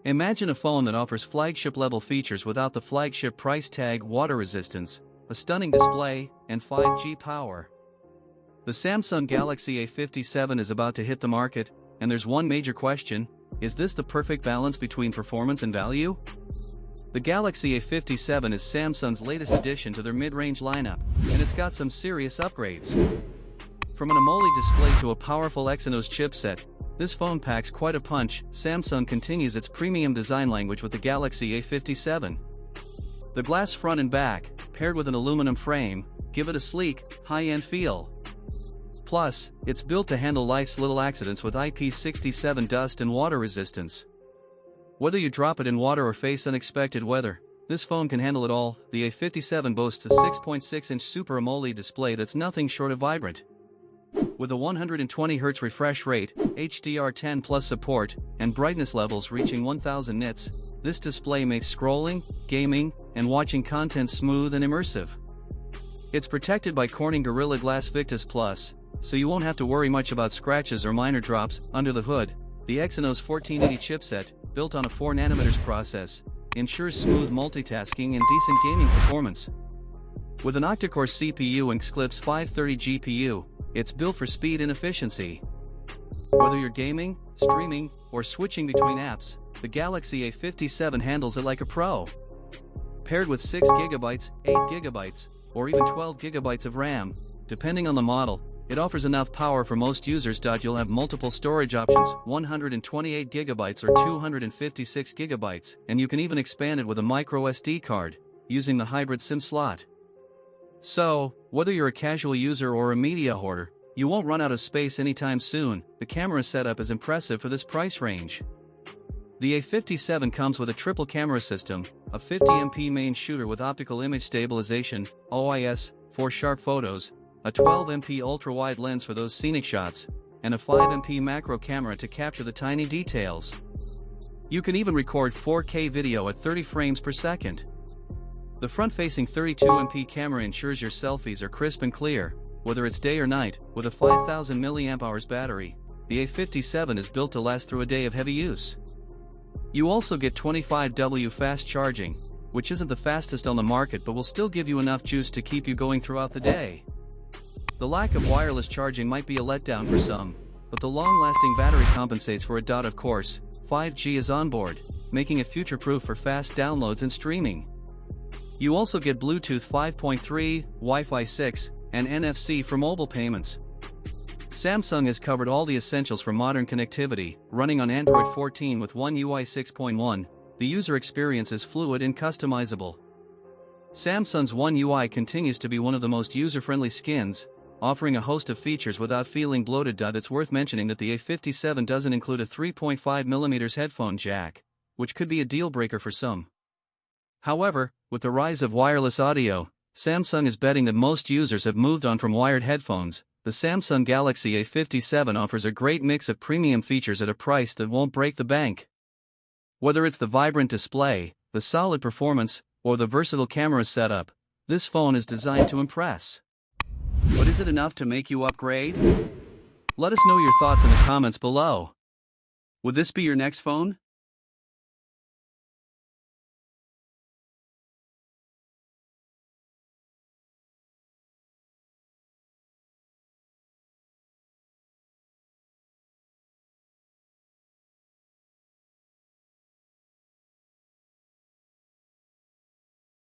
Imagine a phone that offers flagship-level features without the flagship price tag, water resistance, a stunning display, and 5G power. The Samsung Galaxy A57 is about to hit the market, and there's one major question: is this the perfect balance between performance and value? The Galaxy A57 is Samsung's latest addition to their mid-range lineup, and it's got some serious upgrades. From an AMOLED display to a powerful Exynos chipset, this phone packs quite a punch. Samsung continues its premium design language with the Galaxy A57. The glass front and back, paired with an aluminum frame, give it a sleek, high-end feel. Plus, it's built to handle life's little accidents with IP67 dust and water resistance. Whether you drop it in water or face unexpected weather, this phone can handle it all. The A57 boasts a 6.6-inch Super AMOLED display that's nothing short of vibrant. With a 120Hz refresh rate, HDR10 Plus support, and brightness levels reaching 1000 nits, this display makes scrolling, gaming, and watching content smooth and immersive. It's protected by Corning Gorilla Glass Victus Plus, so you won't have to worry much about scratches or minor drops. Under the hood, the Exynos 1480 chipset, built on a 4nm process, ensures smooth multitasking and decent gaming performance. With an octa-core CPU and Xclip's 530 GPU, it's built for speed and efficiency. Whether you're gaming, streaming, or switching between apps, the Galaxy A57 handles it like a pro. Paired with 6GB, 8GB, or even 12GB of RAM, depending on the model, it offers enough power for most users. You'll have multiple storage options, 128GB or 256GB, and you can even expand it with a micro SD card, using the hybrid SIM slot. So, whether you're a casual user or a media hoarder, you won't run out of space anytime soon. The camera setup is impressive for this price range. The A57 comes with a triple camera system, a 50MP main shooter with optical image stabilization, OIS, for sharp photos, a 12MP ultra-wide lens for those scenic shots, and a 5MP macro camera to capture the tiny details. You can even record 4K video at 30 frames per second. The front-facing 32MP camera ensures your selfies are crisp and clear, whether it's day or night. With a 5000 mAh battery, the A57 is built to last through a day of heavy use. You also get 25W fast charging, which isn't the fastest on the market but will still give you enough juice to keep you going throughout the day. The lack of wireless charging might be a letdown for some, but the long-lasting battery compensates for it. Of course, 5G is on board, making it future-proof for fast downloads and streaming. You also get Bluetooth 5.3, Wi-Fi 6, and NFC for mobile payments. Samsung has covered all the essentials for modern connectivity. Running on Android 14 with One UI 6.1, the user experience is fluid and customizable. Samsung's One UI continues to be one of the most user-friendly skins, offering a host of features without feeling bloated. It's worth mentioning that the A57 doesn't include a 3.5mm headphone jack, which could be a deal-breaker for some. However, with the rise of wireless audio, Samsung is betting that most users have moved on from wired headphones. The Samsung Galaxy A57 offers a great mix of premium features at a price that won't break the bank. Whether it's the vibrant display, the solid performance, or the versatile camera setup, this phone is designed to impress. But is it enough to make you upgrade? Let us know your thoughts in the comments below. Would this be your next phone?